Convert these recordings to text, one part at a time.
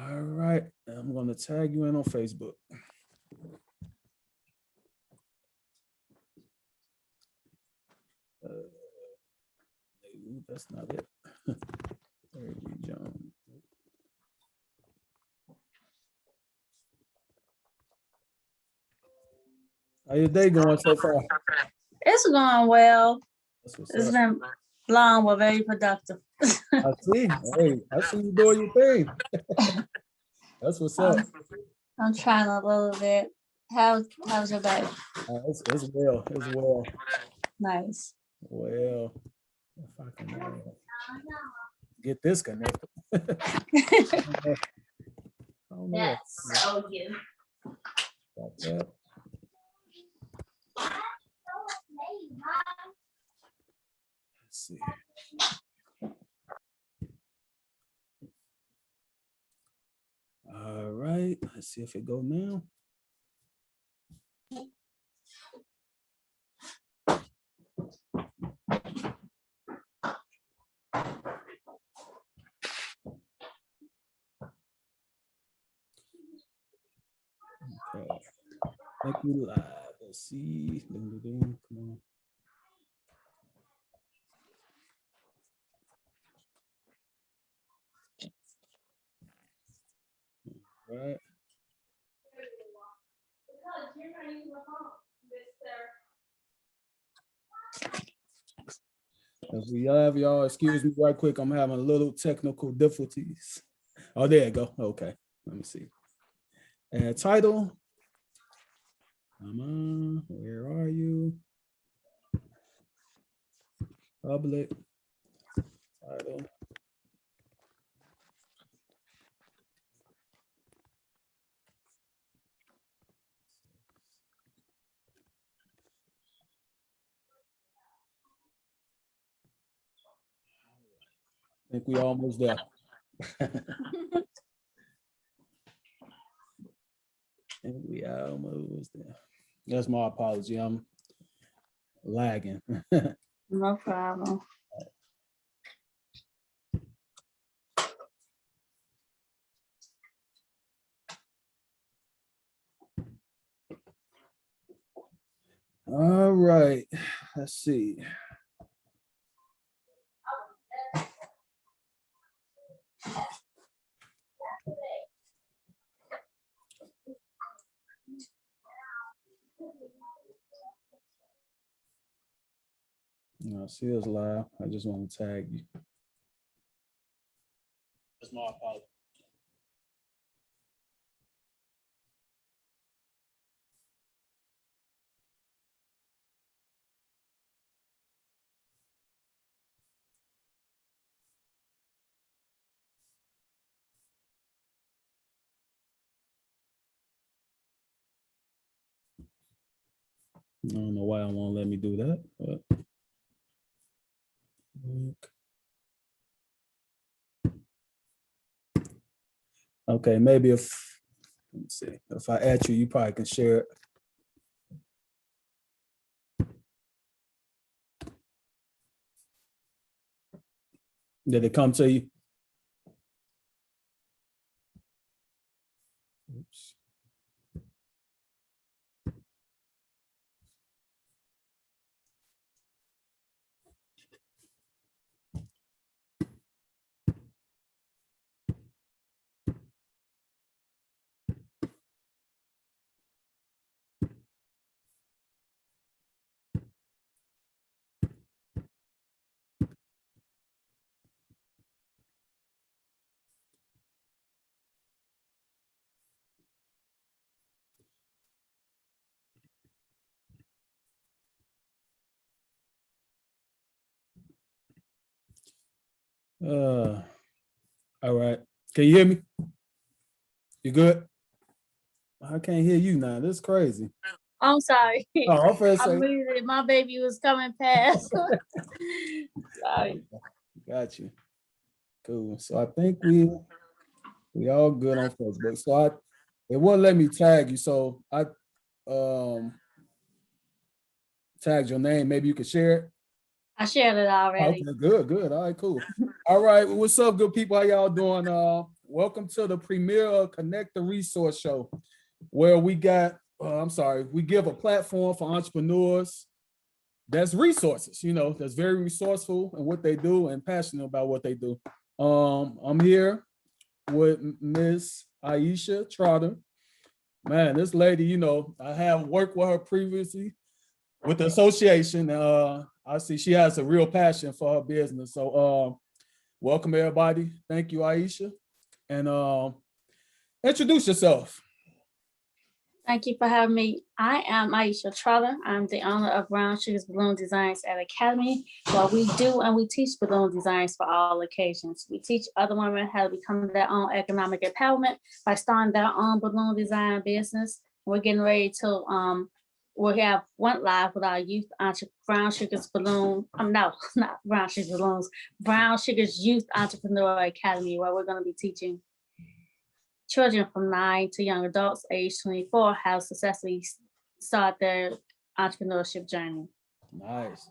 All right, I'm gonna tag you in on Facebook. That's not it. John. How your day going so far? It's going well. That's what's It's up. been long but very productive. I see. Hey, I see you doing your thing. That's what's up. I'm trying a little bit. How's your day? It's well. It's well. Nice. Well, if I can get this connected. That's so cute. Got that. Let's see. All right, let's see if it go now. Okay, I think we live. Let's see. Come on. All right. If we have y'all, excuse me right quick, I'm having a little technical difficulties. Oh, there you go. Okay, let me see. And title. Come on, where are you? Public. Title. I think we almost there. And we almost there. That's my apology. I'm lagging. No problem. All right. Let's see. See us live. I just want to tag you. That's my apology. I don't know why it won't let me do that, but okay, maybe if let me see, if I add you, you probably can share it. Did it come to you? Oops. All right. Can you hear me? You good? I can't hear you now. This is crazy. I'm sorry. Oh, I muted. My baby was coming past. Sorry. Got you. Cool. So I think we all good on Facebook. So it wouldn't let me tag you. So I tagged your name. Maybe you could share it. I shared it already. Okay, good. All right, cool. All right, what's up, good people? How y'all doing? Welcome to the premiere Connect the Resource Show, where we got, we give a platform for entrepreneurs that's resources, that's very resourceful in what they do and passionate about what they do. I'm here with Miss Iesha Trotter. Man, this lady, I have worked with her previously with the association. I see she has a real passion for her business. So welcome everybody. Thank you, Iesha. And introduce yourself. Thank you for having me. I am Iesha Trotter. I'm the owner of Bsugarballoondesignacademy, where we do and we teach balloon designs for all occasions. We teach other women how to become their own economic empowerment by starting their own balloon design business. We're getting ready to we went live with our youth Brown Sugar's Balloon. No, not Brown Sugar's Balloons. Brown Sugar's Youth Entrepreneur Academy, where we're going to be teaching children from 9 to young adults, age 24, how to successfully start their entrepreneurship journey. Nice.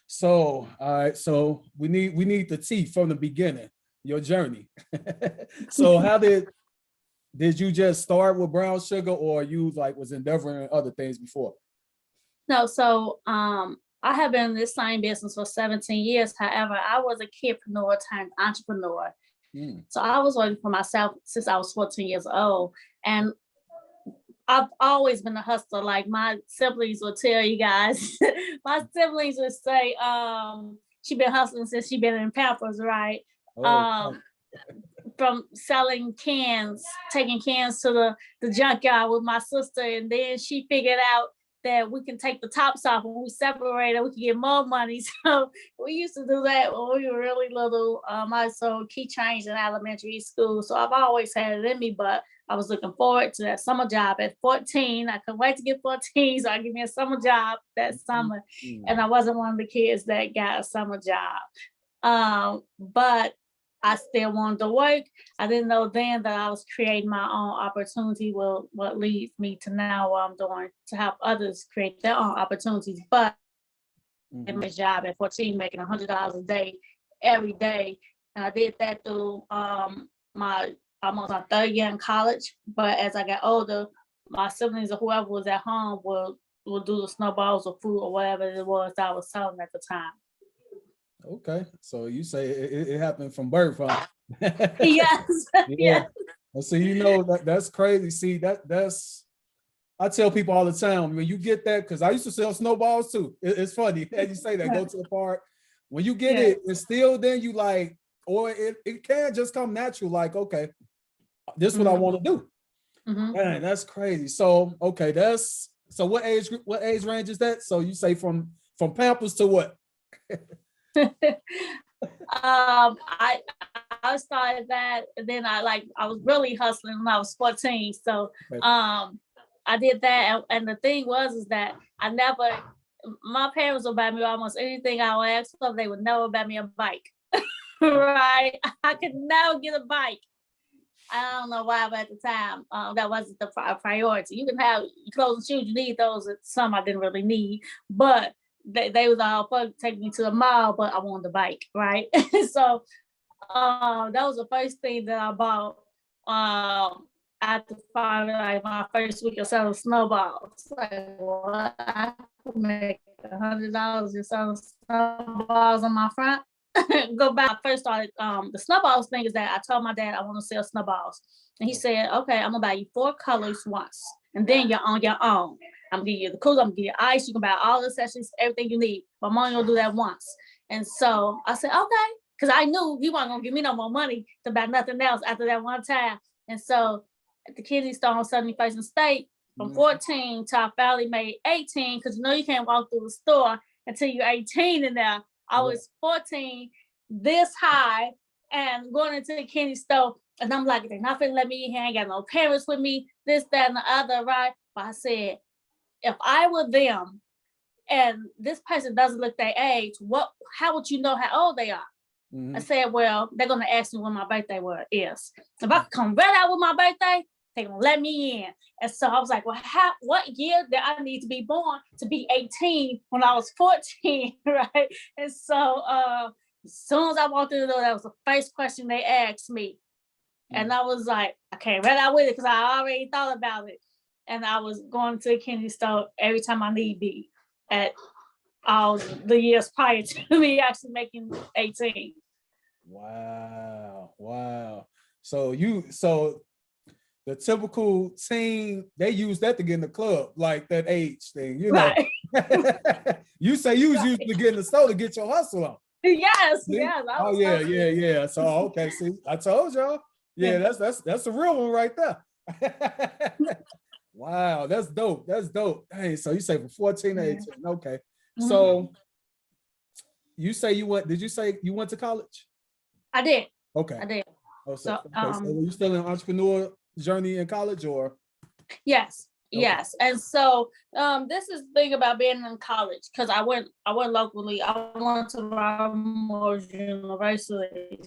So, all right. So we need the tea from the beginning, your journey. So how did you just start with brown sugar, or you was endeavoring other things before? No, so I have been in this same business for 17 years. However, I was a kidpreneur turned entrepreneur. So I was working for myself since I was 14 years old. And I've always been a hustler. Like my siblings will tell you guys, my siblings would say, she been hustling since she been in Pampers, right? From selling cans, taking cans to the junkyard with my sister. And then she figured out that we can take the tops off. When we separate it, we can get more money. So we used to do that when we were really little. I sold keychains in elementary school. So I've always had it in me, but I was looking forward to that summer job at 14. I couldn't wait to get 14, so I give me a summer job that summer. And I wasn't one of the kids that got a summer job. But I still wanted to work. I didn't know then that I was creating my own opportunity. Well, what leads me to now what I'm doing to help others create their own opportunities. But in my job at 14, making $100 a day, every day. And I did that through my almost my third year in college. But as I got older, my siblings or whoever was at home will do the snowballs or food or whatever it was that I was selling at the time. Okay, so you say it happened from birth, huh? Yes. Yeah. So that's crazy. See, that's I tell people all the time when you get that, because I used to sell snowballs too. It's funny as you say that. Go to the park when you get it, and still then you or it can just come natural. Like, okay, this is what I want to do. Man, that's crazy. So okay, so what age range is that? So you say from Pampers to what? I started that, and then I was really hustling when I was 14. So I did that, and the thing is that my parents would buy me almost anything I would ask for. They would never buy me a bike. Right? I could never get a bike. I don't know why, but at the time, that wasn't the priority. You can have clothes and shoes, you need those. Some I didn't really need, but they was all for taking me to the mall, but I wanted the bike, right? So that was the first thing that I bought after finally my first week of selling snowballs. Like, what? I could make $100 just selling snowballs on my front. Go back. I first started the snowballs thing is that I told my dad I want to sell snowballs, and he said, "Okay, I'm gonna buy you 4 colors once, and then you're on your own. I'm gonna give you the cool, I'm gonna give you ice, you can buy all the accessories, everything you need. But I'm only gonna do that once." And so I said, okay, because I knew he wasn't gonna give me no more money to buy nothing else after that one time. And so at the Kennedy store on 71st and State, from 14 till I finally made 18, because you can't walk through the store until you're 18 in there. I was 14, this high, and going into the Kennedy store, and I'm like, they're not gonna let me in here, I ain't got no parents with me, this, that, and the other, right? But I said, if I were them and this person doesn't look their age, how would you know how old they are? I said, well, they're gonna ask me when my birthday is. If I come right out with my birthday, they're gonna let me in. And so I was like, well, what year did I need to be born to be 18 when I was 14, right? And so As soon as I walked through the door, that was the first question they asked me. And I was like, I came right out with it because I already thought about it. And I was going to the candy store every time I need be at all the years prior to me actually making 18. Wow. Wow. So the typical teen, they use that to get in the club, like that age thing, you know. Right. You say you was used to get in the store to get your hustle on. Yes, See? yes. I Oh was yeah, hustling. yeah. So okay, see, I told y'all. Yeah, that's a real one right there. Wow, that's dope. That's dope. Hey, so you say from 14 to 18. Okay. So you say did you say you went to college? I did. Okay. I did. Oh, So, so were you still in entrepreneur journey in college or? yes, Okay. yes. And so this is the thing about being in college, because I went locally. I went to Baltimore University.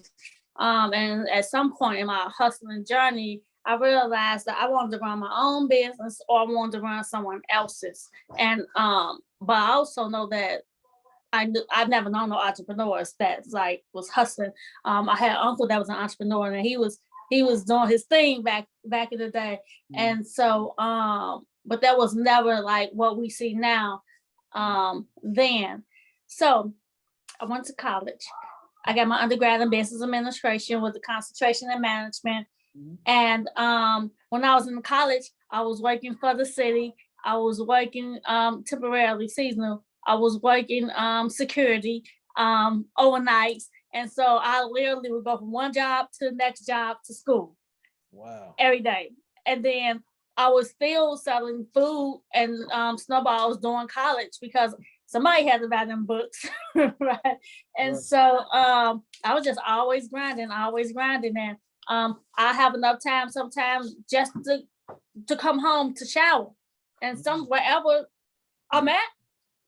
And at some point in my hustling journey, I realized that I wanted to run my own business or I wanted to run someone else's. And but I also know that I've never known no entrepreneurs that like was hustling. I had an uncle that was an entrepreneur, and he was doing his thing back in the day. And so but that was never like what we see now then. So I went to college. I got my undergrad in business administration with a concentration in management. And when I was in college, I was working for the city. I was working temporarily, seasonal. I was working security, overnights. And so I literally would go from one job to the next job to school. Wow. Every day. And then I was still selling food and snowballs during college because somebody had to buy them books. Right. And so I was just always grinding. And I have enough time sometimes just to come home to shower. And wherever I'm at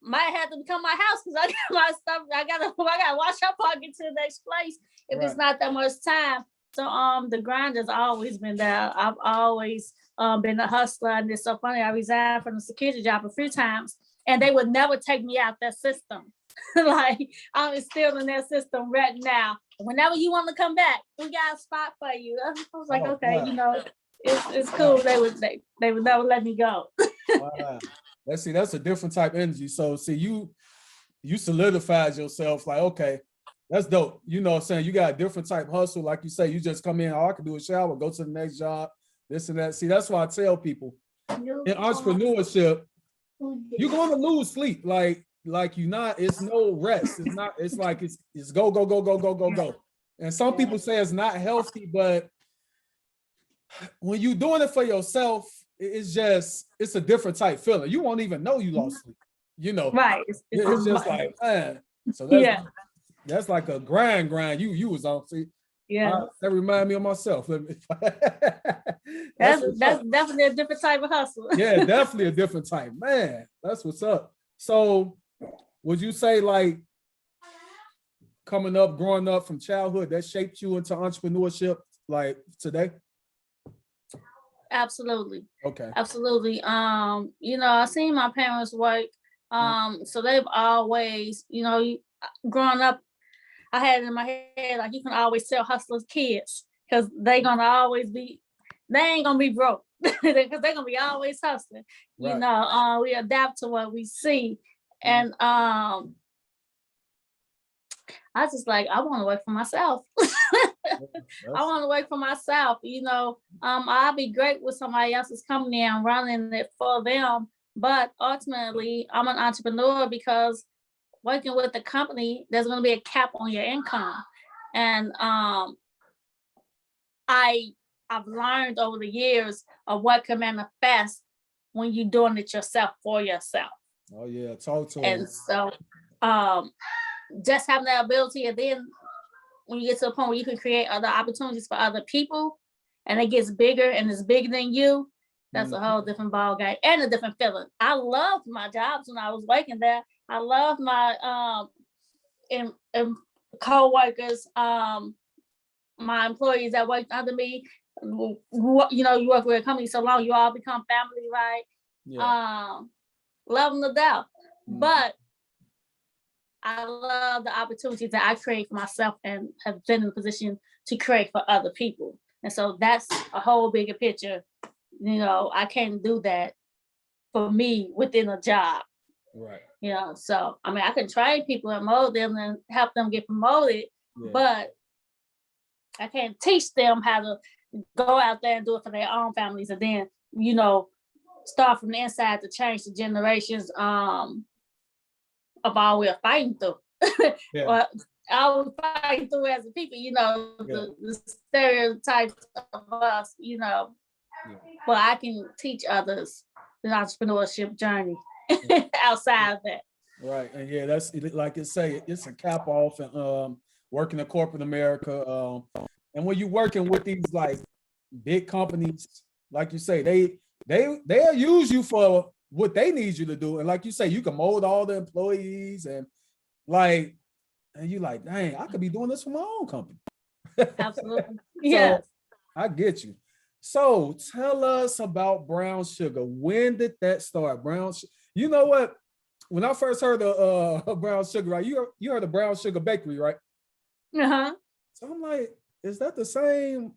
might have to become my house because I got my stuff. I gotta wash up before I get to the next place if it's not that much time. So the grind has always been there. I've always been a hustler, and it's so funny. I resigned from the security job a few times, and they would never take me out that system. Like I'm still in that system right now. Whenever you want to come back, we got a spot for you. I was like, okay, wow. It's cool. Wow. They would never let me go. Wow. That's a different type of energy. So see, you solidified yourself like, okay, that's dope. You know what I'm saying? You got a different type hustle. Like you say, you just come in, I can do a shower, go to the next job, this and that. See, that's why I tell people in entrepreneurship, you're going to lose sleep. Like it's no rest. It's like it's go. And some people say it's not healthy, but when you're doing it for yourself, it's a different type feeling. You won't even know you lost sleep, you know. Right. It's just like, man. So that's like a grind you was on. See, that remind me of myself. That's definitely a different type of hustle. Yeah, definitely a different type. Man, that's what's up. So would you say like growing up from childhood, that shaped you into entrepreneurship like today? Absolutely. Okay. Absolutely. I seen my parents work. So they've always, growing up, I had it in my head like you can always tell hustlers kids because they ain't gonna be broke because they're gonna be always hustling. Right. We adapt to what we see. And I just like I want to work for myself. I want to work for myself. I'll be great with somebody else's company and running it for them. But ultimately, I'm an entrepreneur because working with the company, there's going to be a cap on your income. And I've learned over the years of what can manifest when you're doing it yourself for yourself. Oh yeah, totally. And so just having that ability, and then when you get to a point where you can create other opportunities for other people and it gets bigger and it's bigger than you, that's a whole different ball game and a different feeling. I loved my jobs when I was working there. I loved my co-workers, my employees that worked under me. You work with a company so long, you all become family, right? Yeah. Love them to death. But I love the opportunities that I create for myself and have been in a position to create for other people. And so that's a whole bigger picture. You know, I can't do that for me within a job. Right. You know, so I mean, I can train people and mold them and help them get promoted, but I can't teach them how to go out there and do it for their own families, and then, you know, start from the inside to change the generations of all we're fighting through. Well, all we're fighting through as a people, you know, the stereotypes of us, you know. But I can teach others the entrepreneurship journey outside of that. Right. And yeah, that's like it say, it's a cap off and working in corporate America. And when you're working with these like big companies, like you say, they'll use you for what they need you to do. And like you say, you can mold all the employees and you like, dang, I could be doing this for my own company. Absolutely. Yeah. So, I get you. So tell us about brown sugar. When did that start? You know what? When I first heard of brown sugar, right? You heard of Brown Sugar Bakery, right? Uh-huh. So I'm like, is that the same?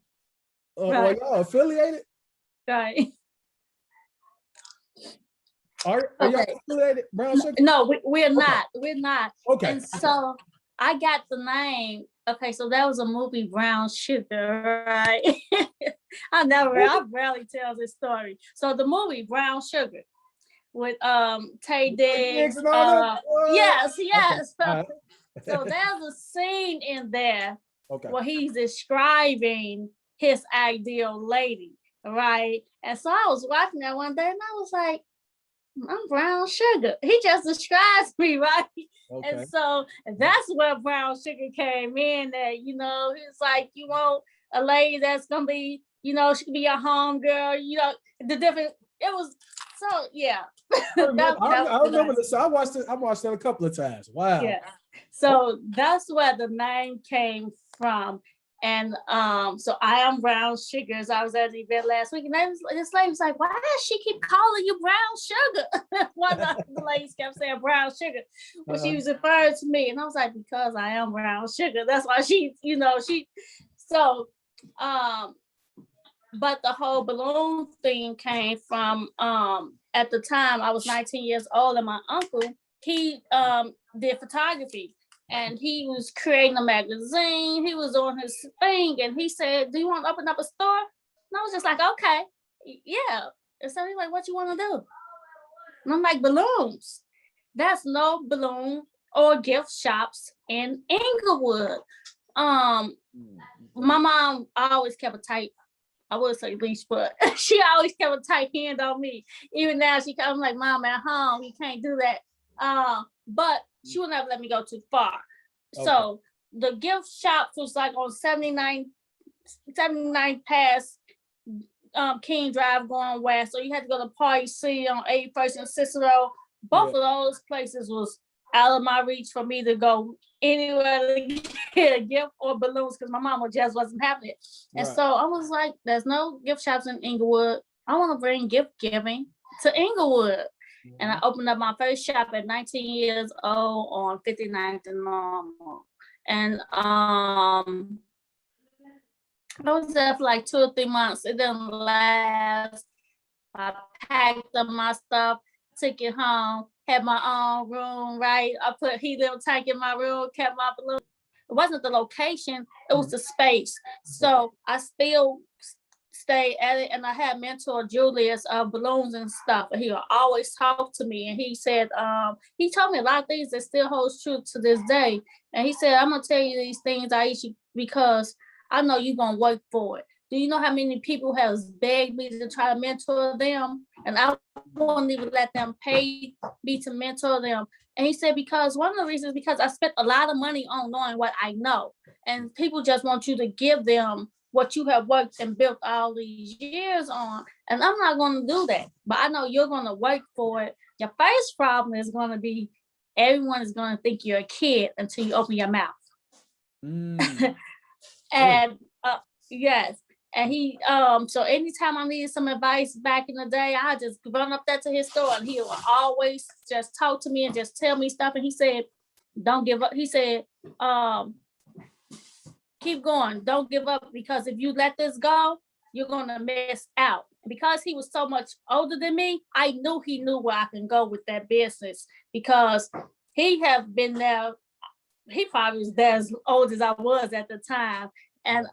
Right. Are y'all affiliated? Right. Are y'all affiliated, Brown Sugar? No, we're not. We're not. Okay. And so I got the name. Okay, so that was a movie, Brown Sugar, right? I rarely tell this story. So the movie Brown Sugar with Tay Diggs. Yes. Okay. So there's a scene in there okay. where he's describing his ideal lady, right? And so I was watching that one day and I was like, I'm brown sugar. He just describes me, right? Okay. And so that's where brown sugar came in. That, you know, it's like, you want a lady that's gonna be, you know, she can be your home girl, you know, the different, it was so, yeah. I remember this. I watched it a couple of times. Wow. Yeah. So that's where the name came from. And so I am brown sugar. As I was at the event last week, and this lady was like, "Why does she keep calling you brown sugar?" One of the ladies kept saying brown sugar when she was referring to me, and I was like, "Because I am brown sugar. That's why she, you know, she." So, but the whole balloon thing came from at the time I was 19 years old, and my uncle, he did photography. And he was creating a magazine. He was on his thing, and he said, "Do you want to open up a store?" And I was just like, "Okay, yeah." And so he's like, "What you want to do?" And I'm like, "Balloons." That's no balloon or gift shops in Inglewood. My mom always kept a tight, I would say leash, but she always kept a tight hand on me. Even now, I'm like, "Mom, at home, you can't do that." But she would never let me go too far. Okay. So the gift shop was like on 79 past King Drive going west. So you had to go to Party City on 81st and Cicero. Both of those places was out of my reach for me to go anywhere to get a gift or balloons because my mama just wasn't having it. And so I was like, there's no gift shops in Inglewood. I want to bring gift giving to Inglewood. And I opened up my first shop at 19 years old on 59th and Normal. And I was there for like 2 or 3 months. It didn't last. I packed up my stuff, took it home, had my own room, right? I put helium tank in my room, kept my balloon. It wasn't the location, it was the space. So I still stay at it, and I had mentor Julius balloons and stuff, and he would always talk to me, and he said he told me a lot of things that still holds true to this day. And he said, "I'm gonna tell you these things, Iesha, because I know you're gonna work for it. Do you know how many people have begged me to try to mentor them, and I won't even let them pay me to mentor them?" And he said, because one of the reasons, because I spent a lot of money on knowing what I know, and people just want you to give them what you have worked and built all these years on. And I'm not going to do that, but I know you're going to work for it. Your first problem is going to be, everyone is going to think you're a kid until you open your mouth. And yes. And he, so anytime I needed some advice back in the day, I just run up there to his store, and he would always just talk to me and just tell me stuff. And he said, don't give up. He said, keep going, don't give up, because if you let this go, you're gonna miss out. Because he was so much older than me, I knew he knew where I can go with that business, because he have been there. He probably was there as old as I was at the time. And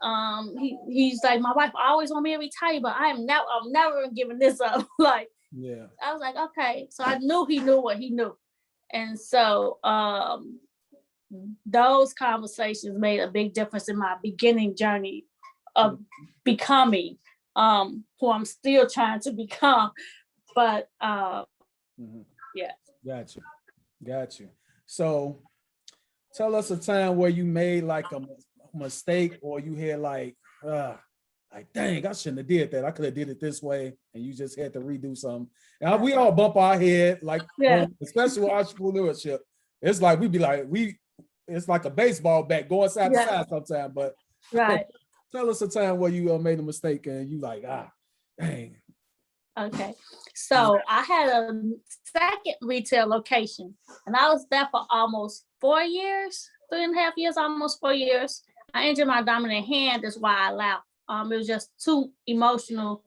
he's like, my wife always want me to retire, but I'm never giving this up. Like, Yeah. I was like, okay. So I knew he knew what he knew. And so those conversations made a big difference in my beginning journey of becoming who I'm still trying to become. But yeah. Got you. So tell us a time where you made like a mistake, or you had like dang, I shouldn't have did that. I could have did it this way, and you just had to redo something. And we all bump our head, like, especially with entrepreneurship. It's like it's like a baseball bat going side to side sometimes. But right. Tell us a time where you made a mistake and you like, dang. Okay, so I had a second retail location, and I was there for almost 4 years, 3.5 years, almost 4 years. I injured my dominant hand. That's why I left. It was just too emotional.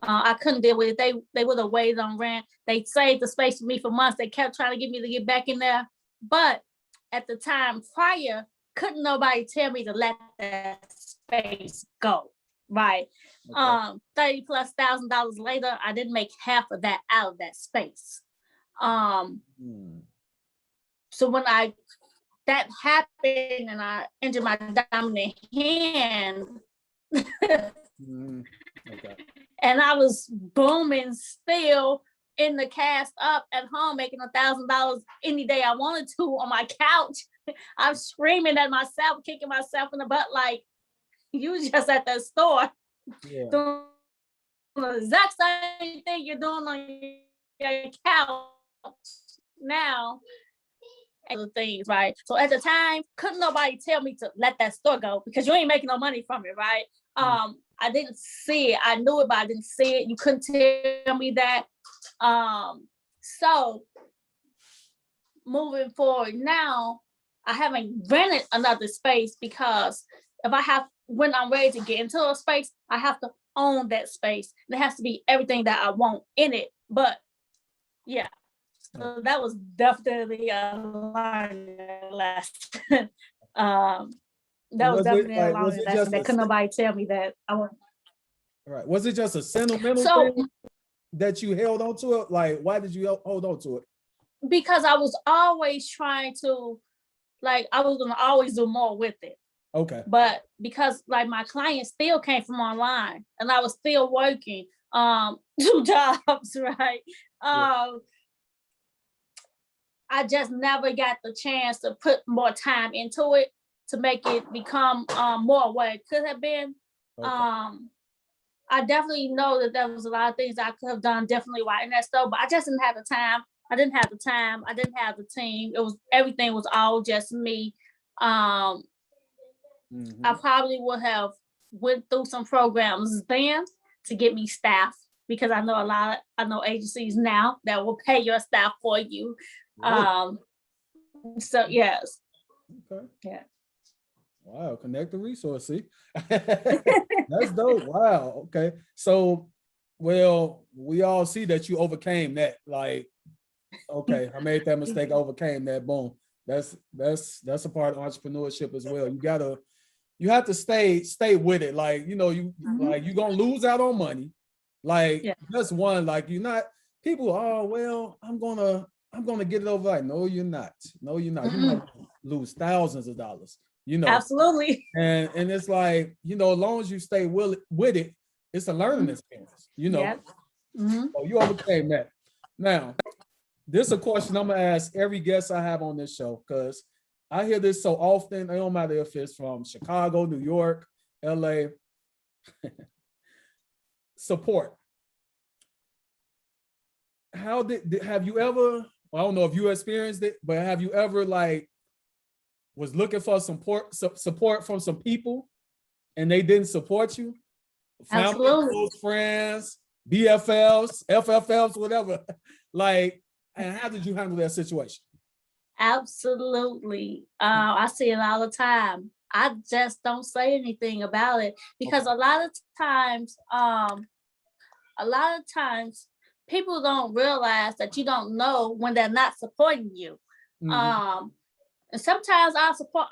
I couldn't deal with it. They would have waited on rent. They saved the space for me for months. They kept trying to get me to get back in there. But at the time prior, couldn't nobody tell me to let that space go. Right. Okay. $30,000+ later, I didn't make half of that out of that space. So when that happened and I injured my dominant hand, okay. And I was booming still in the cast up at home, making $1,000 any day I wanted to on my couch. I'm screaming at myself, kicking myself in the butt, like, you was just at the store doing the exact same thing you're doing on your couch now. And things, right? So at the time, couldn't nobody tell me to let that store go, because you ain't making no money from it, right? I didn't see it. I knew it, but I didn't see it. You couldn't tell me that. So moving forward now, I haven't rented another space, because when I'm ready to get into a space, I have to own that space. There has to be everything that I want in it. But yeah, so that was definitely a learning lesson. That was definitely a learning lesson that couldn't nobody tell me that I want. Right. Was it just a sentimental thing that you held on to it? Like, why did you hold on to it? Because I was always trying to, like, I was gonna always do more with it. Okay. But because like my clients still came from online, and I was still working 2 jobs, right? I just never got the chance to put more time into it to make it become more what it could have been. Okay. I definitely know that there was a lot of things I could have done differently while in that store, but I just didn't have the time. I didn't have the time. I didn't have the team. Everything was all just me. I probably would have went through some programs then to get me staff, because I know agencies now that will pay your staff for you. So yes. Okay. Yeah. Wow, connect the resource. See, that's dope. Wow. Okay. So, well, we all see that you overcame that. Like, okay, I made that mistake, I overcame that. Boom. That's a part of entrepreneurship as well. You have to stay with it. Like, like you're gonna lose out on money. Like that's one. Like you're not. People. Oh well, I'm gonna get it over. Like, no, you're not. No, you're not. You might lose thousands of dollars. Absolutely. And it's like, as long as you stay with it, it's a learning experience. So you overcame that. Now, this is a question I'm gonna ask every guest I have on this show, because I hear this so often. It don't matter if it's from Chicago, New York, LA. Support. Have you ever, I don't know if you experienced it, but have you ever was looking for support from some people and they didn't support you? Family, close friends, BFLs, FFLs, whatever. And how did you handle that situation? Absolutely. I see it all the time. I just don't say anything about it because Okay. a lot of times people don't realize that you don't know when they're not supporting you. Mhm. Um, and sometimes our support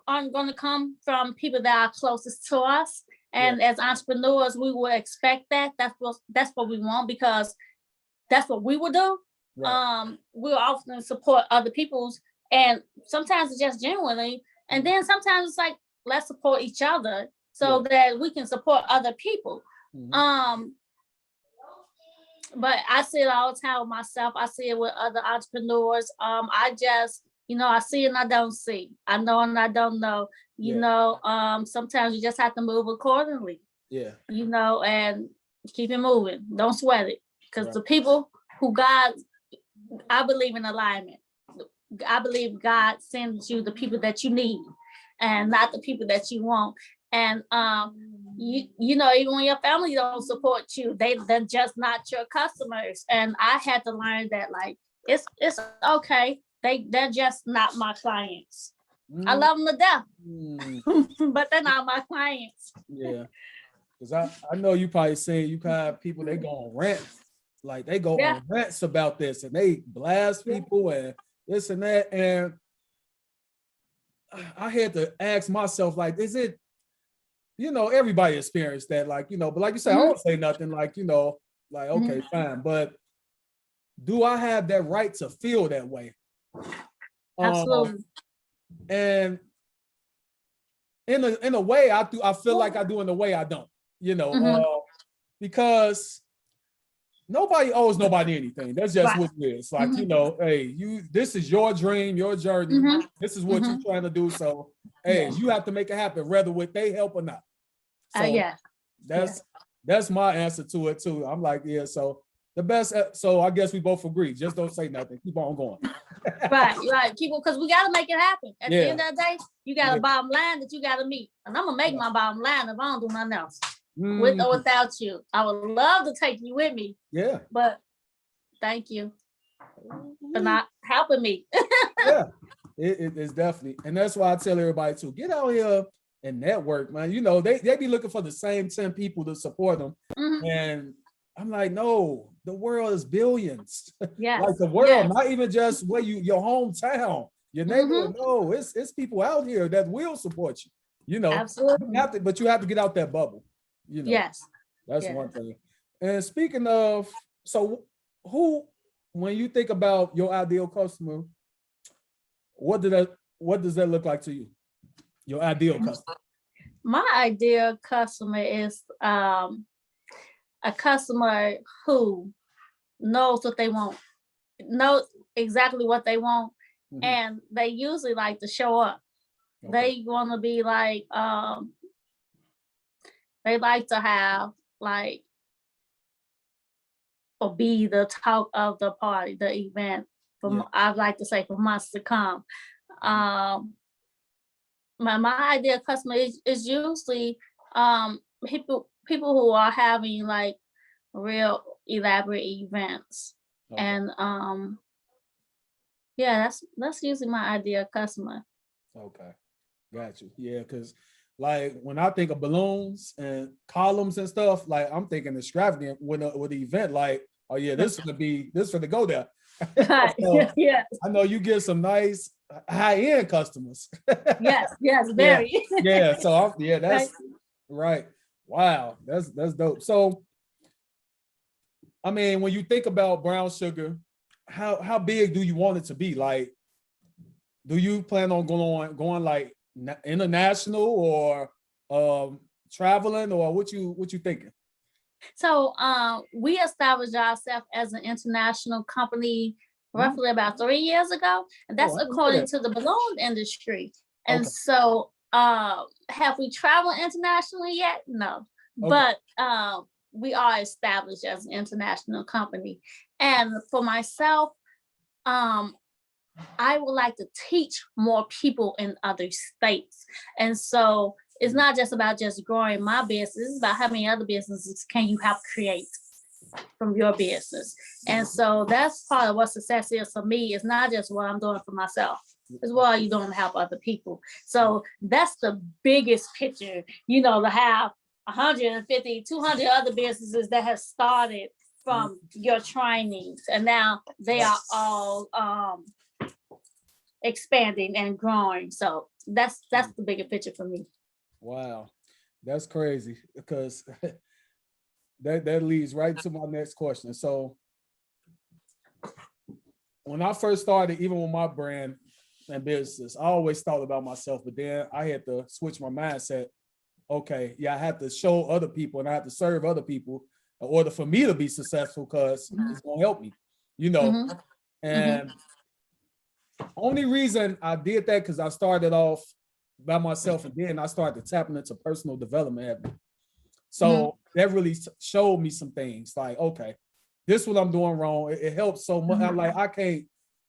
aren't going to come from people that are closest to us. Yeah. And as entrepreneurs, we will expect that. That's what we want because that's what we would do. Right. We'll often support other people's, and sometimes it's just genuinely, and then sometimes it's like let's support each other Yeah. so that we can support other people. Mhm. But I see it all the time with myself. I see it with other entrepreneurs. I just, I see and I don't see. I know and I don't know. Yeah. Sometimes you just have to move accordingly. Yeah. And keep it moving. Don't sweat it. Because Right. the people who I believe in alignment. I believe God sends you the people that you need and not the people that you want. And even when your family don't support you, they're just not your customers. And I had to learn that like it's okay. They're just not my clients. I love them to death, Mm. but they're not my clients. Yeah. Because I know you probably saying you kind of people, they go on rants. Like they go Yeah. on rants about this and they blast Yeah. people and this and that. And I had to ask myself, like, is it, everybody experienced that, like, but like you said, I don't say nothing like, like, okay, fine. But do I have that right to feel that way? Absolutely. And in a way, I feel like I do, in a way I don't, because nobody owes nobody anything. That's just Right. what it is. Like, hey, this is your dream, your journey. This is what you're trying to do. So, hey, you have to make it happen, whether with they help or not. So Yeah. that's my answer to it too. I'm like, yeah, so the best, so I guess we both agree. Just don't say nothing. Keep on going. Right. People, because we gotta make it happen. At the end of the day, you got a Yeah. bottom line that you gotta meet. And I'm gonna make my bottom line if I don't do nothing else. Mm. With or without you. I would love to take you with me. Yeah. But thank you for not helping me. Yeah, it's definitely. And that's why I tell everybody to get out here and network, man. They be looking for the same 10 people to support them. And I'm like, no, the world is billions. Yes. Like the world, not even just where your hometown, your neighborhood. No, it's people out here that will support you. Absolutely. But you have to get out that bubble. Yes. That's one thing. And speaking of, so when you think about your ideal customer, what does that look like to you? Your ideal customer. My ideal customer is a customer who knows what they want, knows exactly what they want, and they usually like to show up. Okay. They want to be like, they like to have like, or be the talk of the party, the event. I'd like to say for months to come. My ideal customer is usually people who are having like real elaborate events. Okay. And that's usually my ideal customer. Okay, got you. Yeah, because like when I think of balloons and columns and stuff, like I'm thinking extravagant with the event, like, oh yeah, this is gonna go there. So, yeah. I know you get some nice high-end customers. Yes, very. Yeah. So that's right. Wow, that's dope. So, I mean, when you think about brown sugar, how big do you want it to be? Like, do you plan on going like international or traveling, or what you thinking? So we established ourselves as an international company roughly about 3 years ago, and that's according to the balloon industry. And so have we traveled internationally yet? No. But we are established as an international company. And for myself, I would like to teach more people in other states. And so it's not just about just growing my business, it's about how many other businesses can you help create. from your business. And so that's part of what success is for me. It's not just what I'm doing for myself. It's what you're doing to help other people. So that's the biggest picture, you know, to have 150, 200 other businesses that have started from your trainings, and now they are all expanding and growing. So that's the bigger picture for me. Wow, that's crazy, because that leads right to my next question. So when I first started, even with my brand and business, I always thought about myself, but then I had to switch my mindset. Okay, yeah, I have to show other people and I have to serve other people in order for me to be successful, because it's gonna help me, you know. And only reason I did that because I started off by myself, and then I started tapping into personal development. So that really showed me some things like, okay, this is what I'm doing wrong. It helps so much.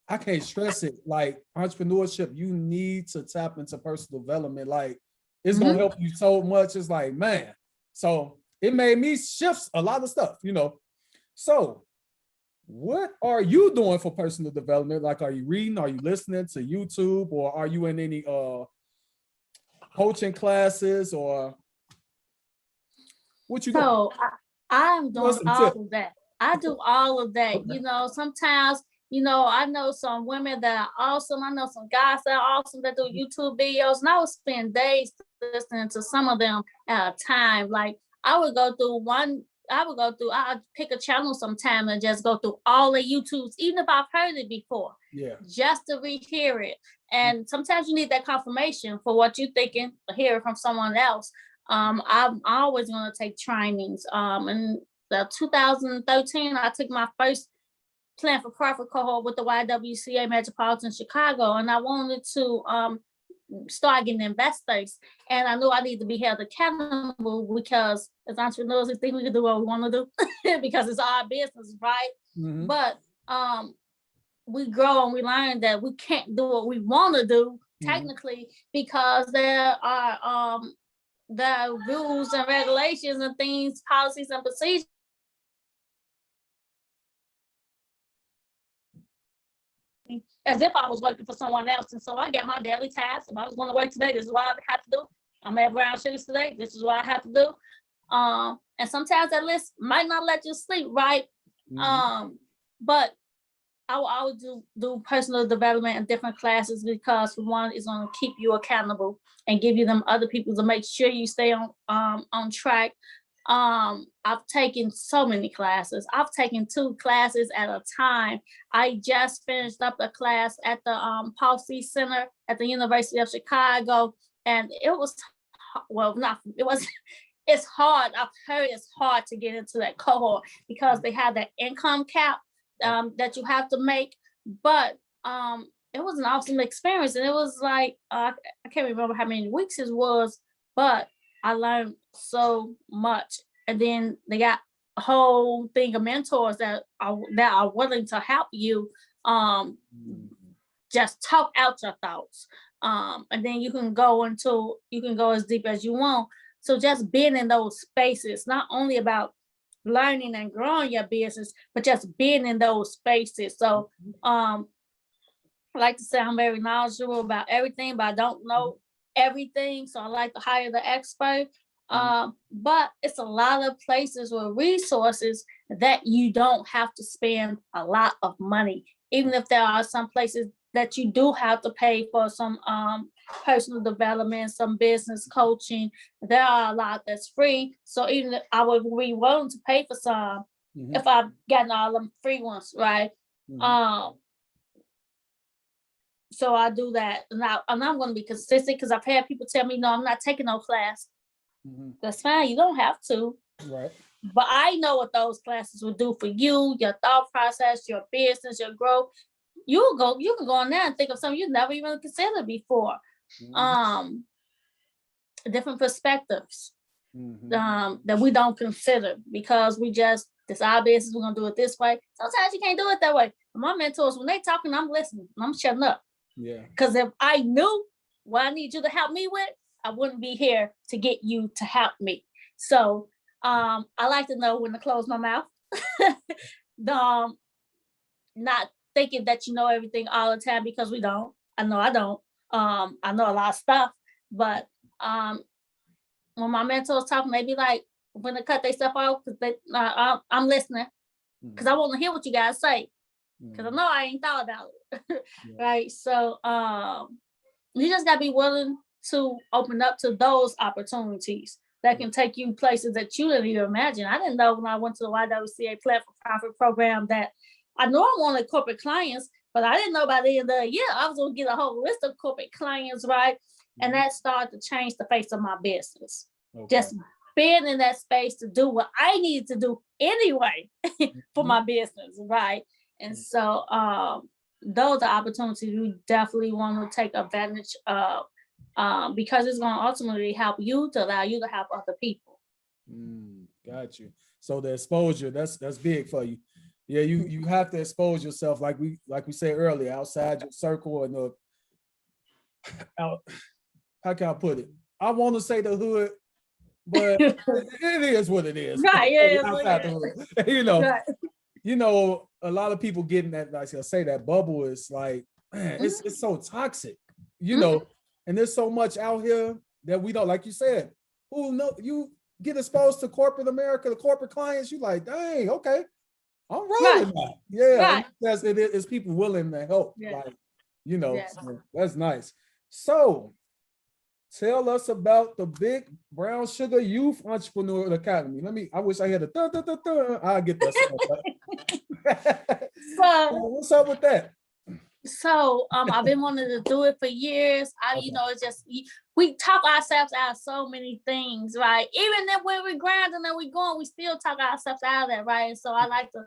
I can't stress it. Like entrepreneurship, you need to tap into personal development. Like it's gonna help you so much. It's like, man. So it made me shift a lot of stuff, you know. So what are you doing for personal development? Like, are you reading? Are you listening to YouTube? Or are you in any coaching classes? Or what you doing? So I'm doing all of that. I do all of that. You know, sometimes, you know, I know some women that are awesome. I know some guys that are awesome that do YouTube videos, and I would spend days listening to some of them at a time. Like I'd pick a channel sometime and just go through all the YouTubes, even if I've heard it before, just to rehear it. And sometimes you need that confirmation for what you're thinking, to hear it from someone else. I'm always going to take trainings. In 2013, I took my first Plan for Profit cohort with the YWCA Metropolitan Chicago, and I wanted to start getting investors. And I knew I needed to be held accountable, because as entrepreneurs, we think we can do what we want to do because it's our business, right? But we grow and we learn that we can't do what we want to do technically, because there are rules and regulations and things, policies and procedures. As if I was working for someone else. And so I got my daily tasks. If I was going to work today, this is what I have to do. I'm at Brown Shoes today. This is what I have to do. And sometimes that list might not let you sleep, right? But I will always do personal development and different classes, because one is going to keep you accountable and give you them other people to make sure you stay on track. I've taken so many classes. I've taken 2 classes at a time. I just finished up a class at the Paul C. Center at the University of Chicago, and it was, it's hard. I've heard it's hard to get into that cohort because they have that income cap that you have to make. But it was an awesome experience, and it was like I can't remember how many weeks it was, but I learned so much. And then they got a whole thing of mentors that are willing to help you just talk out your thoughts. And then you can go as deep as you want. So just being in those spaces, not only about learning and growing your business, but just being in those spaces. So I like to say I'm very knowledgeable about everything, but I don't know everything. So I like to hire the expert. But it's a lot of places with resources that you don't have to spend a lot of money, even if there are some places that you do have to pay for some personal development, some business coaching. There are a lot that's free. So even if I would be willing to pay for some, if I've gotten all them free ones, right? So I do that. And I'm going to be consistent, because I've had people tell me, no, I'm not taking no class. That's fine. You don't have to. Right. But I know what those classes will do for you, your thought process, your business, your growth. You can go on there and think of something you've never even considered before. Different perspectives that we don't consider, because this our business, we're gonna do it this way. Sometimes you can't do it that way. My mentors, when they talking, I'm listening. I'm shutting up. Yeah. Because if I knew what I need you to help me with, I wouldn't be here to get you to help me. So I like to know when to close my mouth Not thinking that you know everything all the time, because we don't. I know I don't. I know a lot of stuff, but when my mentors talk, maybe like when they cut their stuff off, because I'm listening, because I want to hear what you guys say, because I know I ain't thought about it. Right. So you just gotta be willing to open up to those opportunities that can take you places that you didn't even imagine. I didn't know when I went to the YWCA Platform Profit Program that I know I wanted corporate clients, but I didn't know by the end of the year I was going to get a whole list of corporate clients, right? And that started to change the face of my business. Just being in that space to do what I needed to do anyway for my business, right? And so those are opportunities we definitely want to take advantage of, because it's going to ultimately help you to allow you to help other people. Got you. So the exposure, that's big for you. Yeah, you have to expose yourself, like we said earlier, outside your circle and how can I put it? I want to say the hood, but it is what it is. Right. Yeah. Outside the hood. You know, a lot of people getting that, like I say, that bubble is like, man, it's so toxic, you know, and there's so much out here that we don't, like you said, who know, you get exposed to corporate America, the corporate clients, you like, dang, okay. I'm rolling that. Yeah, because it is people willing to help. Like, you know, so that's nice. So tell us about the Big Brown Sugar Youth Entrepreneur Academy. I wish I had a I'll get that. So what's up with that? So I've been wanting to do it for years. You know, it's just we talk ourselves out of so many things, right? Even then when we're grinding and we're going, we still talk ourselves out of that, right? And so I like to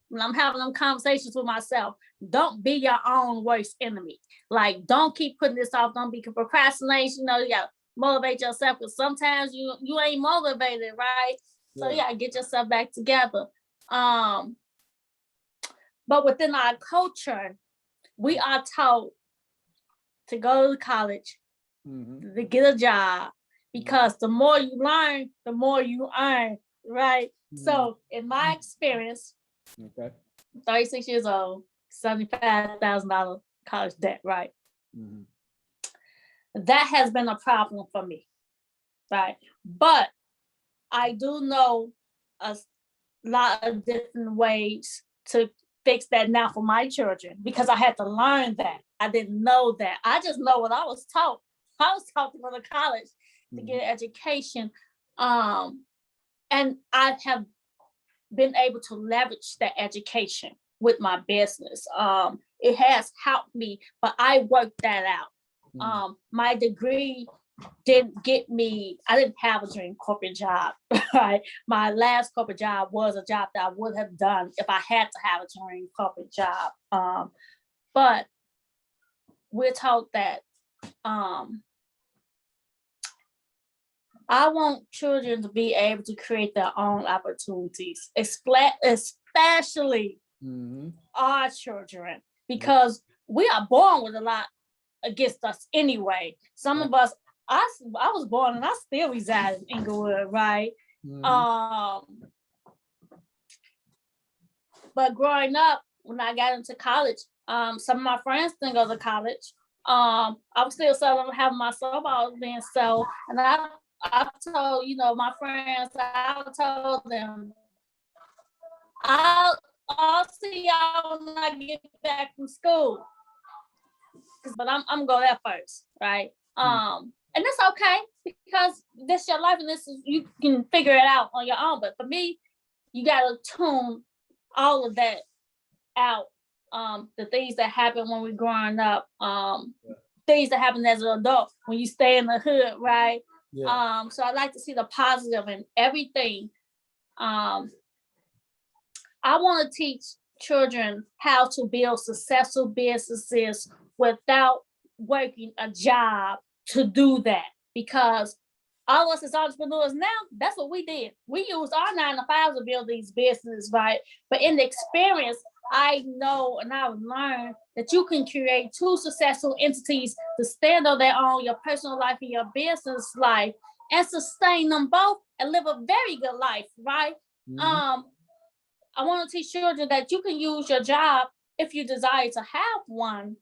when I'm having them conversations with myself, don't be your own worst enemy. Like, don't keep putting this off. Don't be procrastination. You know, you gotta motivate yourself, because sometimes you ain't motivated, right? So yeah, get yourself back together. But within our culture, we are taught to go to college, to get a job, because the more you learn, the more you earn, right? So in my experience, 36 years old, $75,000 college debt, right? That has been a problem for me, right? But I do know a lot of different ways to fix that now for my children, because I had to learn that. I didn't know that. I just know what I was taught. I was taught to go to college to get an education. And I have been able to leverage that education with my business. It has helped me, but I worked that out. My degree didn't get me, I didn't have a dream corporate job, right? My last corporate job was a job that I would have done if I had to have a dream corporate job. But we're taught that I want children to be able to create their own opportunities, especially our children, because we are born with a lot against us anyway. Some of us, I was born and I still reside in Inglewood, right? But growing up, when I got into college, some of my friends didn't go to college. I was still selling, having my snowballs being sold, and I told, my friends, I told them, I'll see y'all when I get back from school. But I'm gonna go there first, right? And it's okay, because this is your life, and this is, you can figure it out on your own. But for me, you gotta tune all of that out. The things that happen when we're growing up, things that happen as an adult when you stay in the hood, right? So I like to see the positive in everything. I want to teach children how to build successful businesses without working a job to do that, because all of us as entrepreneurs now, that's what we did. We used our 9 to 5 to build these businesses, right? But in the experience, I know and I've learned that you can create 2 successful entities to stand on their own, your personal life and your business life, and sustain them both and live a very good life, right? I want to teach children that you can use your job if you desire to have one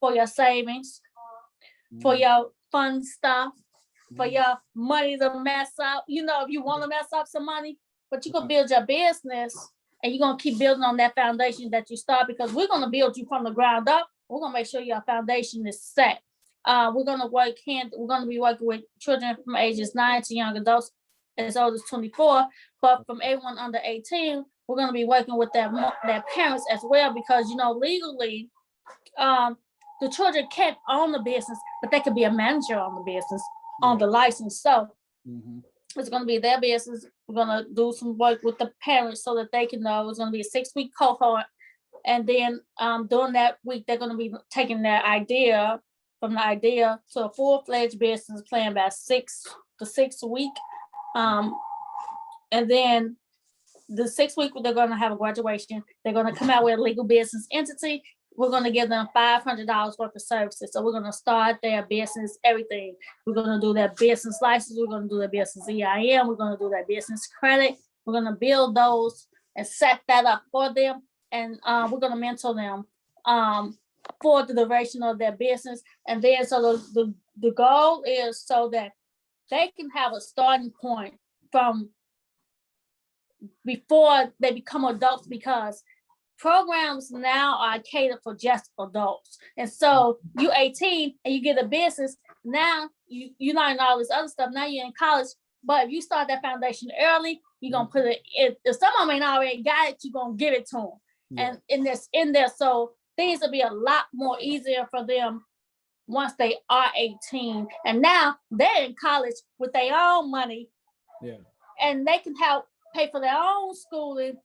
for your savings, for your fun stuff, for your money to mess up. You know, if you want to mess up some money, but you can build your business and you're going to keep building on that foundation that you start, because we're going to build you from the ground up. We're going to make sure your foundation is set. We're going to be working with children from ages 9 to young adults as old as 24, but from everyone under 18, we're going to be working with their parents as well, because, you know, legally, the children can't own the business, but they could be a manager on the business, on the license. So it's going to be their business. We're going to do some work with the parents so that they can know. It's going to be a 6-week cohort. And then during that week, they're going to be taking their idea from the idea to a full-fledged business plan by 6 to 6 a week. And then the 6th week, they're going to have a graduation. They're going to come out with a legal business entity. We're going to give them $500 worth of services. So we're going to start their business, everything. We're going to do their business license. We're going to do their business EIN. We're going to do their business credit. We're going to build those and set that up for them. And we're going to mentor them for the duration of their business. And then so the goal is so that they can have a starting point from before they become adults, because programs now are catered for just adults. And so you 18 and you get a business, now you learn all this other stuff. Now you're in college, but if you start that foundation early, you're going to put it in. If someone ain't already got it, you're going to give it to them. And in there, so things will be a lot more easier for them once they are 18. And now they're in college with their own money. And they can help pay for their own schooling,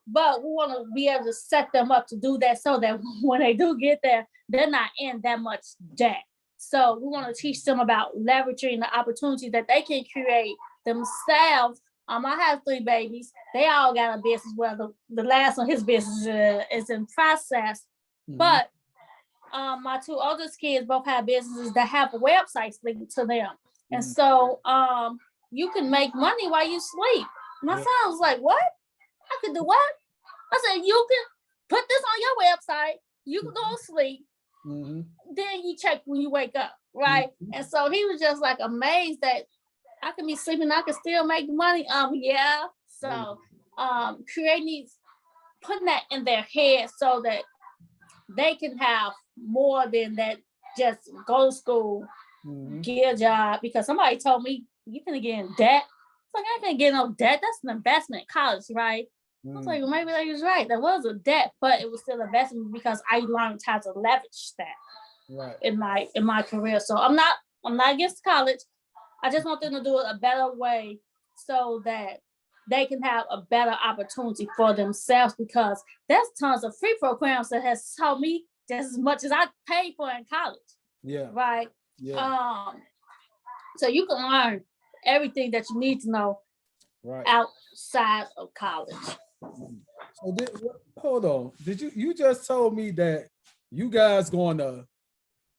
but we want to be able to set them up to do that so that when they do get there, they're not in that much debt. So we want to teach them about leveraging the opportunity that they can create themselves. I have 3 babies. They all got a business. Well, the last one, his business is in process. But my 2 oldest kids both have businesses that have websites linked to them. And so you can make money while you sleep. My son was like, what? I could do what? I said, you can put this on your website. You can go to sleep. Then you check when you wake up, right? And so he was just like amazed that I can be sleeping, I can still make money. So creating these, putting that in their head so that they can have more than that, just go to school, get a job. Because somebody told me, you can get in debt. It's like, I can't get no debt. That's an investment in college, right? I was like, well, maybe they was right. There was a debt, but it was still an investment because I learned how to leverage that in my career. So I'm not against college. I just want them to do it a better way so that they can have a better opportunity for themselves, because there's tons of free programs that has taught me just as much as I paid for in college. Right. So you can learn everything that you need to know outside of college. So hold on. Did you just told me that you guys going to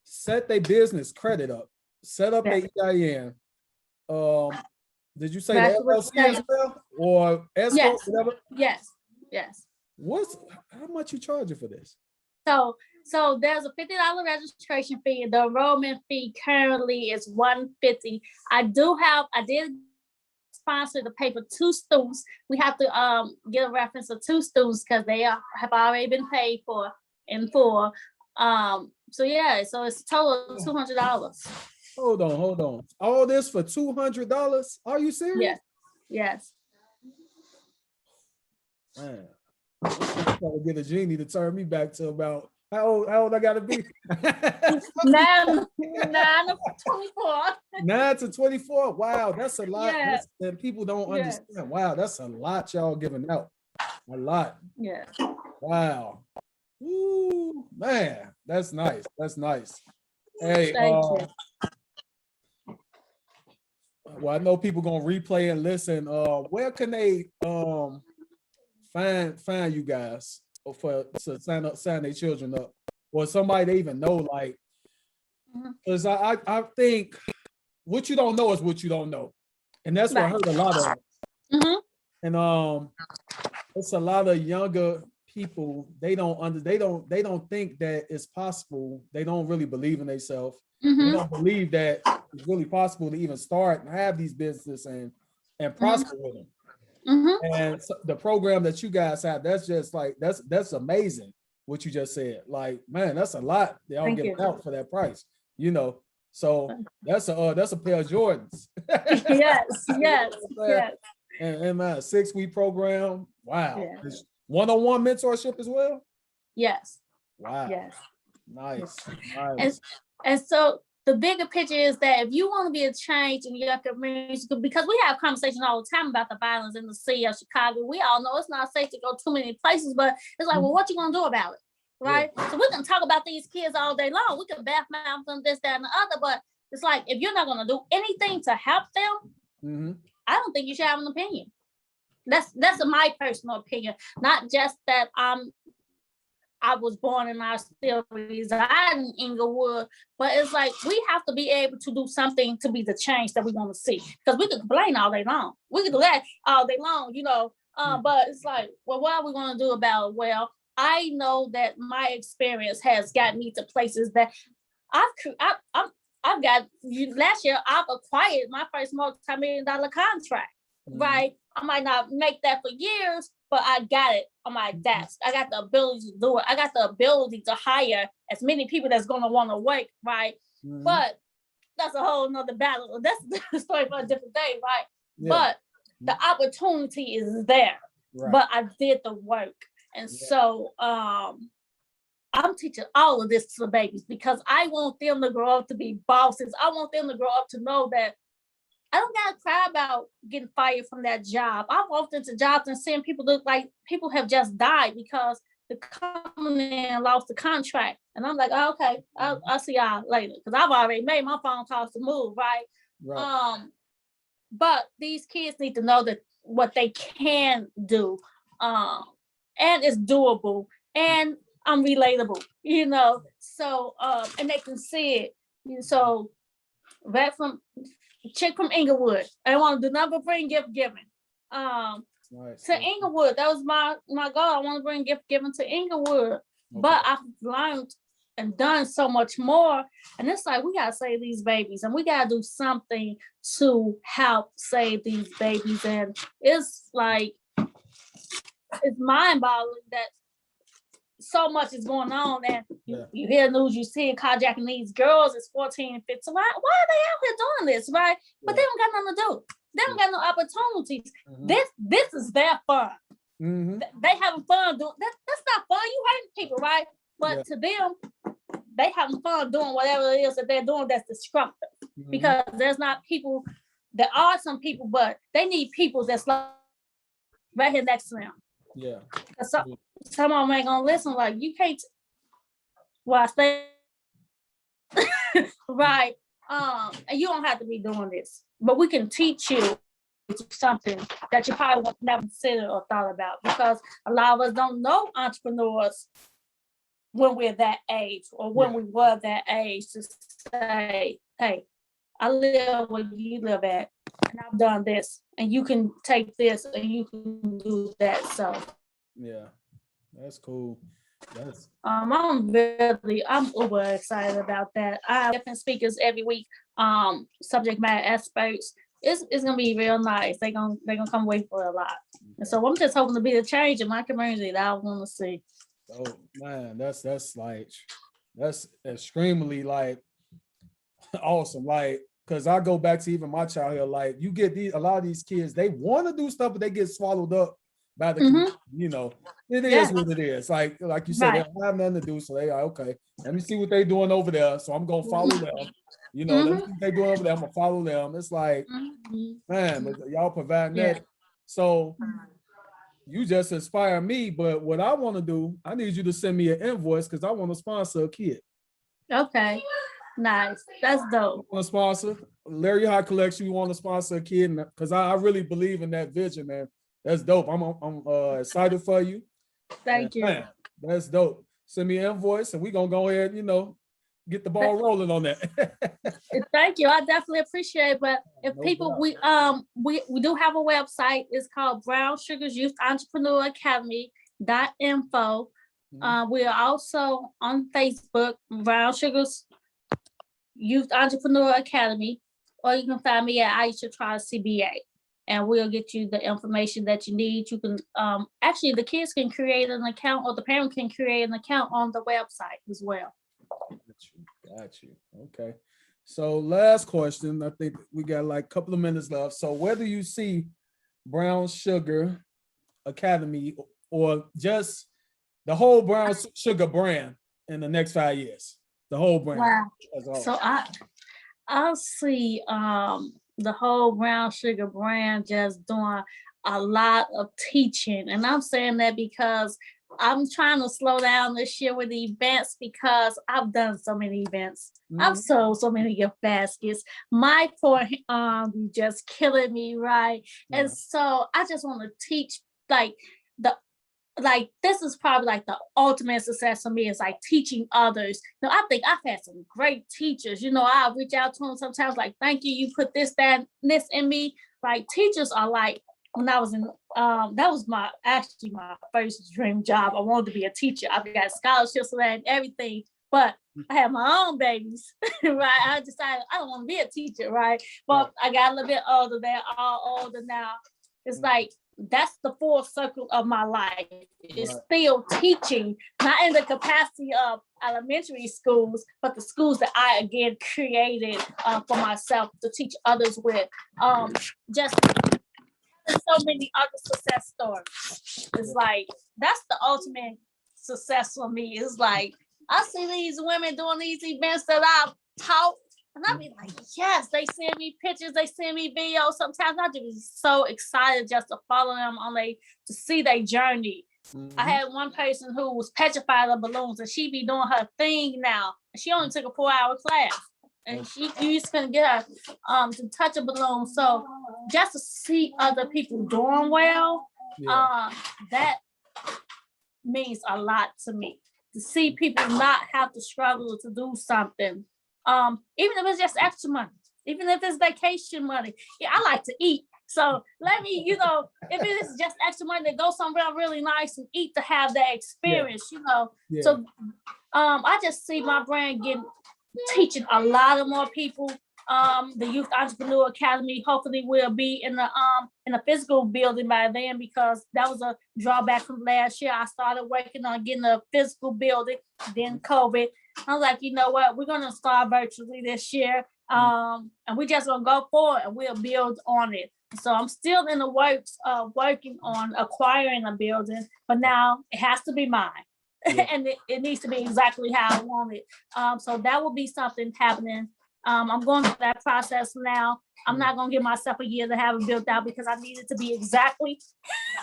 set their business credit up, set up their EIN? Did you say the LLC as well, or escrow, whatever? Yes. How much you charging for this? So there's a $50 registration fee, and the enrollment fee currently is $150. I did sponsor to pay for 2 students. We have to get a reference of 2 students because they have already been paid for in full. So it's a total of $200. Hold on. All this for $200? Are you serious? Yes. Man, I'm trying to get a genie to turn me back to about how old I gotta be? 9 to 24. 9 to 24. Wow, that's a lot. And people don't understand. Wow, that's a lot y'all giving out. A lot. Yeah. Wow. Ooh, man, that's nice. Hey, thank you. Well, I know people gonna replay and listen. Where can they find you guys to sign their children up, or somebody they even know? Like, because I think what you don't know is what you don't know, and that's what I heard a lot of. And it's a lot of younger people. They don't think that it's possible. They don't really believe in themselves. They don't believe that it's really possible to even start and have these businesses and prosper with them. And so the program that you guys have, that's just like that's amazing what you just said. Like, man, that's a lot they all get out for that price, you know. So that's a pair of Jordans. yes. And man, a 6-week program. Wow. Yeah. One-on-one mentorship as well. Yes. Wow. Yes. Nice. And so the bigger picture is that if you want to be a change in your community, because we have conversations all the time about the violence in the city of Chicago, we all know it's not safe to go too many places, but it's like, well, what you gonna do about it? Right? Yeah. So we can talk about these kids all day long. We can badmouth them, this, that, and the other, but it's like, if you're not gonna do anything to help them, I don't think you should have an opinion. That's my personal opinion. Not just that I was born and I still reside in Inglewood, but it's like we have to be able to do something to be the change that we want to see. Because we could complain all day long. We could do that all day long, you know. But it's like, well, what are we going to do about it? Well, I know that my experience has gotten me to places that I've got. Last year, I've acquired my first multi-million-dollar contract. Right? I might not make that for years, but I got it on my desk. I got the ability to do it. I got the ability to hire as many people that's going to want to work, right? But that's a whole nother battle. That's the story for a different day, right? Yeah. But the opportunity is there, but I did the work. And so I'm teaching all of this to the babies because I want them to grow up to be bosses. I want them to grow up to know that I don't gotta cry about getting fired from that job. I've walked into jobs and seeing people look like people have just died because the company lost the contract. And I'm like, oh, okay, I'll see y'all later. Because I've already made my phone calls to move, right? But these kids need to know that what they can do. And it's doable. And I'm relatable, you know. So and they can see it. So that from chick from Inglewood. I want to do nothing but bring gift giving. To Inglewood. That was my goal. I want to bring gift giving to Inglewood. Okay. But I've learned and done so much more. And it's like, we got to save these babies and we got to do something to help save these babies. And it's like, it's mind-boggling that so much is going on, and you hear news, you see carjacking these girls. It's 14 and 15. Why are they out here doing this, right? But they don't got nothing to do. They don't got no opportunities. This is their fun. They having fun doing that. That's not fun. You hurting people, right? But to them, they having fun doing whatever it is that they're doing that's destructive. Because there's not people. There are some people, but they need people that's like right here next to them. Yeah. Some of them ain't gonna listen. Like, you can't. Well, I say right. And you don't have to be doing this, but we can teach you something that you probably would never considered or thought about, because a lot of us don't know entrepreneurs when we're that age or when we were that age to say, hey, I live where you live at, and I've done this, and you can take this and you can do that. So yeah, that's cool. I'm uber excited about that. I have different speakers every week, subject matter experts. It's gonna be real nice. They're gonna come away for a lot. And so I'm just hoping to be the change in my community that I want to see. Oh man, that's extremely like awesome. Like, because I go back to even my childhood, like you get a lot of these kids, they want to do stuff, but they get swallowed up by the community, you know. It is what it is. Like you said, they don't have nothing to do, so they are okay. Let me see what they're doing over there. So I'm gonna follow them. You know, let me see what they're doing over there. I'm gonna follow them. It's like, man, but y'all providing that. So you just inspire me. But what I want to do, I need you to send me an invoice because I want to sponsor a kid. Okay. Nice. That's dope. Want to sponsor Larry Hott Collection? You want to sponsor a kid? Because I really believe in that vision, man. That's dope. I'm excited for you. Thank you. Man, that's dope. Send me an invoice and we're gonna go ahead, you know, get the ball rolling on that. Thank you. I definitely appreciate it. But if No people, doubt. we do have a website. It's called Brown Sugar's Youth Entrepreneur Academy.info. We are also on Facebook, Brown Sugar's Youth Entrepreneur Academy, or you can find me at Iesha Trotter CBA, and we'll get you the information that you need. You can actually, the kids can create an account, or the parent can create an account on the website as well. Got you. Okay. So last question. I think we got like a couple of minutes left. So where do you see Brown Sugar Academy, or just the whole Brown Sugar brand in the next 5 years? The whole brand. Wow. So I'll see the whole Brown Sugar brand just doing a lot of teaching. And I'm saying that because I'm trying to slow down this year with the events, because I've done so many events. I've sold so many gift baskets. My poor just killing me, right? And so I just want to teach, this is probably like the ultimate success for me, is like teaching others. I think I've had some great teachers. I'll reach out to them sometimes, like, thank you, you put this, that, this in me. Like, teachers are like, when I was in, that was my first dream job. I wanted to be a teacher. I've got scholarships for that and everything, but I had my own babies, right? I decided I don't want to be a teacher, right? But I got a little bit older. They're all older now. It's like, that's the full circle of my life. It's still teaching, not in the capacity of elementary schools, but the schools that I, again, created for myself to teach others with. Just so many other success stories. It's like, that's the ultimate success for me. It's like, I see these women doing these events that I've taught, and I be like, yes, they send me pictures, they send me videos. Sometimes I just be so excited just to follow them to see their journey. I had one person who was petrified of balloons, and she be doing her thing now. She only took a 4-hour class, and you just couldn't get her to touch a balloon. So just to see other people doing well, that means a lot to me. To see people not have to struggle to do something, even if it's just extra money, even if it's vacation money. Yeah, I like to eat. So let me, if it is just extra money to go somewhere really nice and eat, to have that experience, So I just see my brand teaching a lot of more people. The Youth Entrepreneur Academy hopefully will be in a physical building by then, because that was a drawback from last year. I started working on getting a physical building, then COVID. I was like, you know what, we're gonna start virtually this year, and we're just gonna go forward and we'll build on it. So I'm still in the works of working on acquiring a building, but now it has to be mine. And it needs to be exactly how I want it. So that will be something happening. I'm going through that process now. I'm not going to give myself a year to have it built out, because I need it to be exactly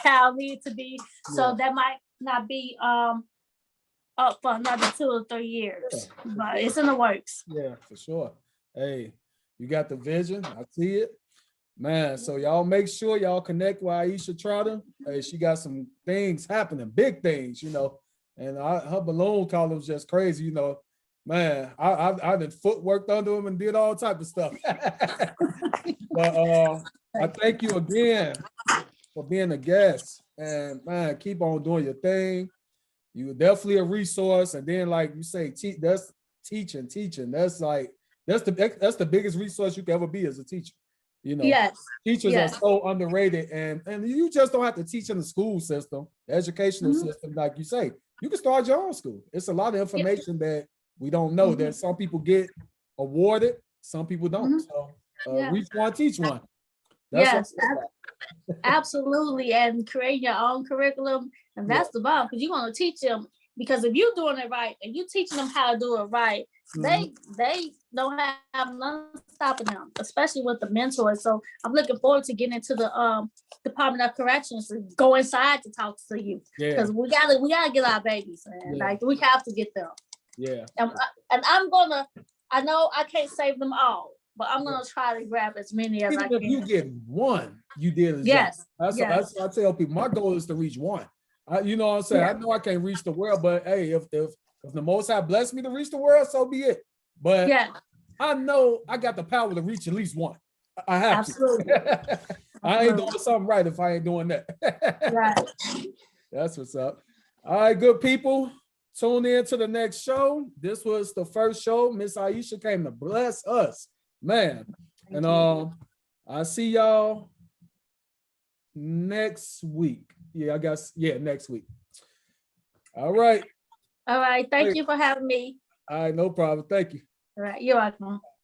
how I need it to be. So that might not be up for another 2 or 3 years, but it's in the works. Yeah, for sure. Hey, you got the vision. I see it. Man, so y'all make sure y'all connect with Iesha Trotter. Hey, she got some things happening, big things, and her balloon column is just crazy, Man, I've been footworked under them and did all type of stuff. But I thank you again for being a guest, and man, keep on doing your thing. You're definitely a resource. And then, like you say, that's teaching. That's the biggest resource you can ever be as a teacher. Yes. Teachers are so underrated, and you just don't have to teach in the school system, the educational system, like you say. You can start your own school. It's a lot of information that we don't know, that some people get awarded, some people don't. So reach one, teach one. That's absolutely. And create your own curriculum. And that's the bomb, because you're going to teach them, because if you're doing it right and you teaching them how to do it right, they don't have nothing stopping them, especially with the mentors. So I'm looking forward to getting into the Department of Corrections to go inside to talk to you, because we gotta get our babies, man. Like, we have to get them. And I know I can't save them all, but I'm gonna try to grab as many as I can. Even if you get one, you did a job. That's what I tell people. My goal is to reach one. You know what I'm saying? I know I can't reach the world, but hey, if the Most High bless me to reach the world, so be it. but Yeah, I know I got the power to reach at least one. I have absolutely. to. I ain't doing something right if I ain't doing that. Right. That's what's up. All right, good people. Tune in to the next show. This was the first show. Miss Iesha came to bless us, man. Thank And you. I see y'all next week. Yeah, I guess. Yeah, next week. All right. All right. Thank you for having me. All right, no problem. Thank you. All right. You're welcome.